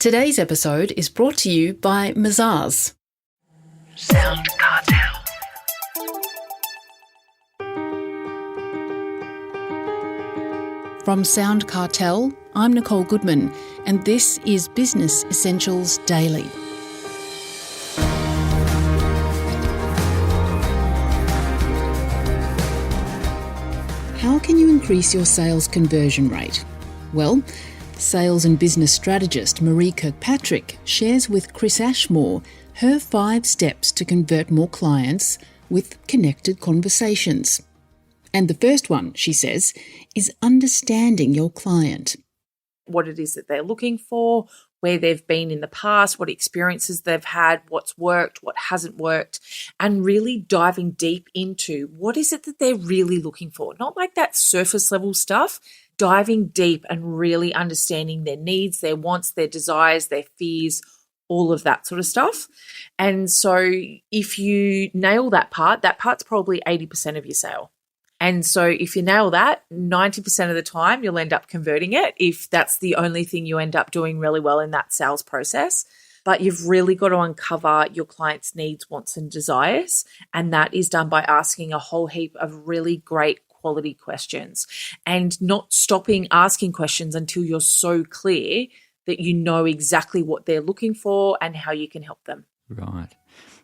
Today's episode is brought to you by Mazars. SoundCartel. From SoundCartel, I'm Nicole Goodman, and this is Business Essentials Daily. How can you increase your sales conversion rate? Well, sales and business strategist Maree Kirkpatrick shares with Chris Ashmore her 5 steps to convert more clients with connected conversations. And the first one, she says, is understanding your client. What it is that they're looking for, where they've been in the past, what experiences they've had, what's worked, what hasn't worked, and really diving deep into what is it that they're really looking for. Not like that surface level stuff, diving deep and really understanding their needs, their wants, their desires, their fears, all of that sort of stuff. And so if you nail that part's probably 80% of your sale. And so if you nail that, 90% of the time you'll end up converting it if that's the only thing you end up doing really well in that sales process. But you've really got to uncover your client's needs, wants, and desires. And that is done by asking a whole heap of really great quality questions and not stopping asking questions until you're so clear that you know exactly what they're looking for and how you can help them. Right.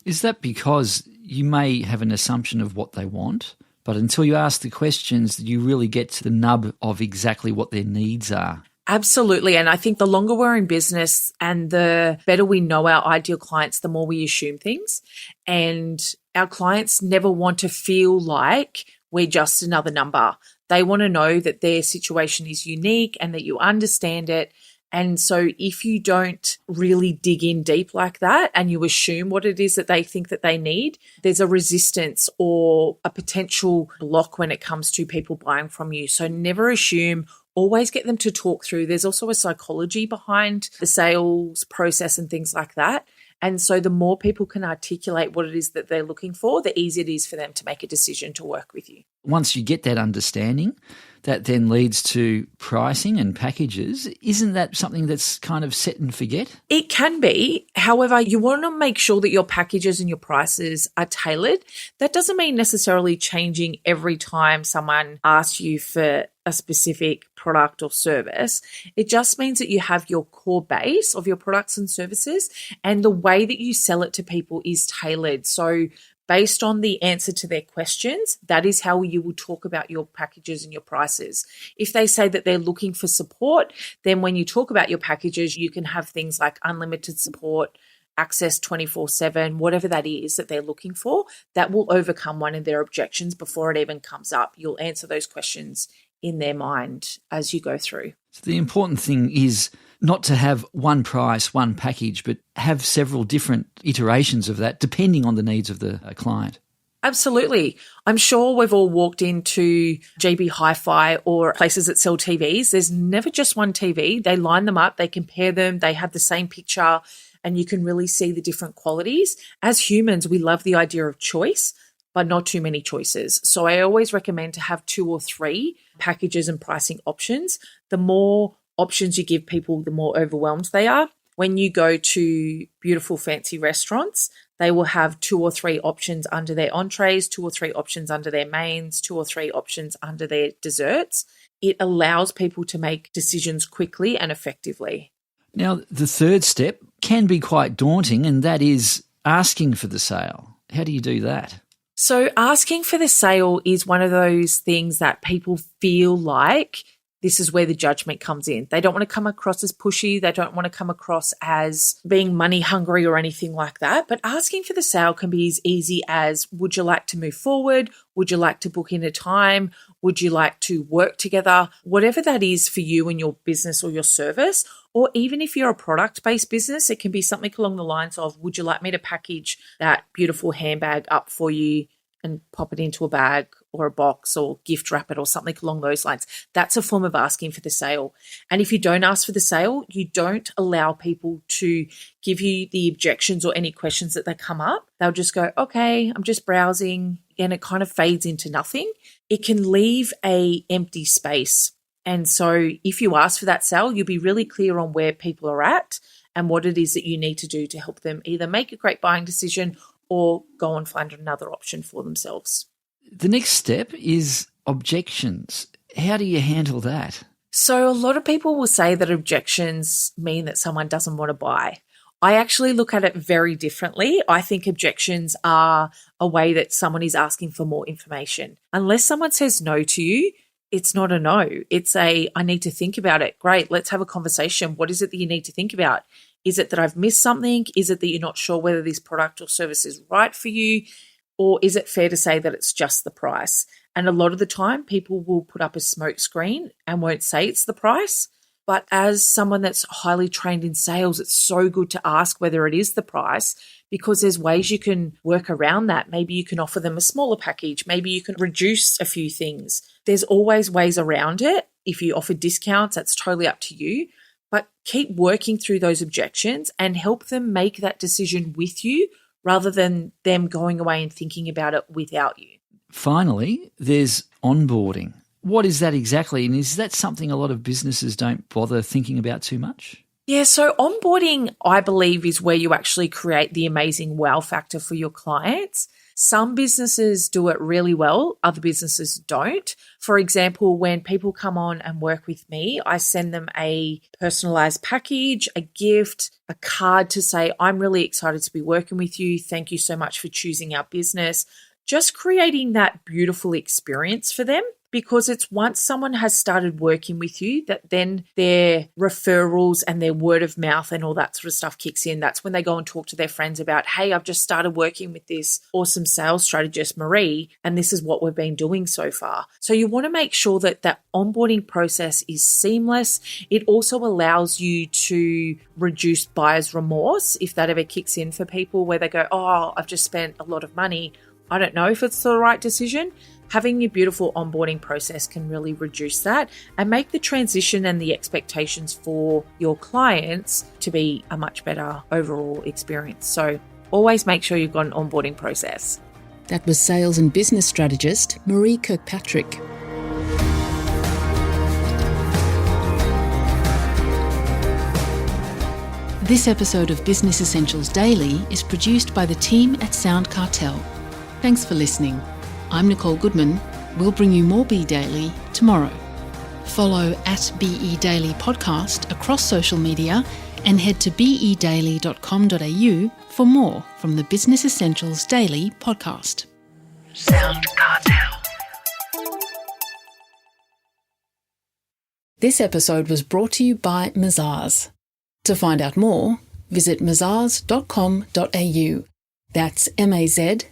Is that because you may have an assumption of what they want, but until you ask the questions, you really get to the nub of exactly what their needs are? Absolutely. And I think the longer we're in business and the better we know our ideal clients, the more we assume things. And our clients never want to feel like we're just another number. They want to know that their situation is unique and that you understand it. And so if you don't really dig in deep like that and you assume what it is that they think that they need, there's a resistance or a potential block when it comes to people buying from you. So never assume, always get them to talk through. There's also a psychology behind the sales process and things like that. And so the more people can articulate what it is that they're looking for, the easier it is for them to make a decision to work with you. Once you get that understanding, that then leads to pricing and packages. Isn't that something that's kind of set and forget? It can be. However, you want to make sure that your packages and your prices are tailored. That doesn't mean necessarily changing every time someone asks you for a specific product or service. It just means that you have your core base of your products and services, and the way that you sell it to people is tailored. So based on the answer to their questions, that is how you will talk about your packages and your prices. If they say that they're looking for support, then when you talk about your packages, you can have things like unlimited support, access 24/7, whatever that is that they're looking for, that will overcome one of their objections before it even comes up. You'll answer those questions in their mind as you go through. So the important thing is not to have one price, one package, but have several different iterations of that depending on the needs of the client. Absolutely. I'm sure we've all walked into GB Hi-Fi or places that sell TVs. There's never just one TV. They line them up, they compare them, they have the same picture, and you can really see the different qualities. As humans, we love the idea of choice, but not too many choices. So I always recommend to have 2 or 3 packages and pricing options. The more options you give people, the more overwhelmed they are. When you go to beautiful fancy restaurants, they will have 2 or 3 options under their entrees, 2 or 3 options under their mains, 2 or 3 options under their desserts. It allows people to make decisions quickly and effectively. Now, the third step can be quite daunting, and that is asking for the sale. How do you do that? So asking for the sale is one of those things that people feel like this is where the judgment comes in. They don't want to come across as pushy. They don't want to come across as being money hungry or anything like that. But asking for the sale can be as easy as, would you like to move forward? Would you like to book in a time? Would you like to work together? Whatever that is for you and your business or your service, or even if you're a product-based business, it can be something along the lines of, would you like me to package that beautiful handbag up for you and pop it into a bag or a box or gift wrap it or something along those lines? That's a form of asking for the sale. And if you don't ask for the sale, you don't allow people to give you the objections or any questions that they come up. They'll just go, okay, I'm just browsing, and it kind of fades into nothing. It can leave a empty space. And so if you ask for that sale, you'll be really clear on where people are at and what it is that you need to do to help them either make a great buying decision or go and find another option for themselves. The next step is objections. How do you handle that? So a lot of people will say that objections mean that someone doesn't want to buy. I actually look at it very differently. I think objections are a way that someone is asking for more information. Unless someone says no to you, it's not a no. It's I need to think about it. Great, let's have a conversation. What is it that you need to think about? Is it that I've missed something? Is it that you're not sure whether this product or service is right for you? Or is it fair to say that it's just the price? And a lot of the time, people will put up a smoke screen and won't say it's the price. But as someone that's highly trained in sales, it's so good to ask whether it is the price, because there's ways you can work around that. Maybe you can offer them a smaller package. Maybe you can reduce a few things. There's always ways around it. If you offer discounts, that's totally up to you. But keep working through those objections and help them make that decision with you rather than them going away and thinking about it without you. Finally, there's onboarding. What is that exactly? And is that something a lot of businesses don't bother thinking about too much? Yeah, so onboarding, I believe, is where you actually create the amazing wow factor for your clients. Some businesses do it really well, other businesses don't. For example, when people come on and work with me, I send them a personalized package, a gift, a card to say, I'm really excited to be working with you. Thank you so much for choosing our business. Just creating that beautiful experience for them, because it's once someone has started working with you that then their referrals and their word of mouth and all that sort of stuff kicks in. That's when they go and talk to their friends about, hey, I've just started working with this awesome sales strategist, Maree, and this is what we've been doing so far. So you want to make sure that that onboarding process is seamless. It also allows you to reduce buyer's remorse if that ever kicks in for people where they go, oh, I've just spent a lot of money. I don't know if it's the right decision. Having your beautiful onboarding process can really reduce that and make the transition and the expectations for your clients to be a much better overall experience. So always make sure you've got an onboarding process. That was sales and business strategist Maree Kirkpatrick. This episode of Business Essentials Daily is produced by the team at SoundCartel. Thanks for listening. I'm Nicole Goodman. We'll bring you more Be Daily tomorrow. Follow at BE Daily Podcast across social media and head to bedaily.com.au for more from the Business Essentials Daily podcast. SoundCartel. This episode was brought to you by Mazars. To find out more, visit mazars.com.au. That's mazars.com.au.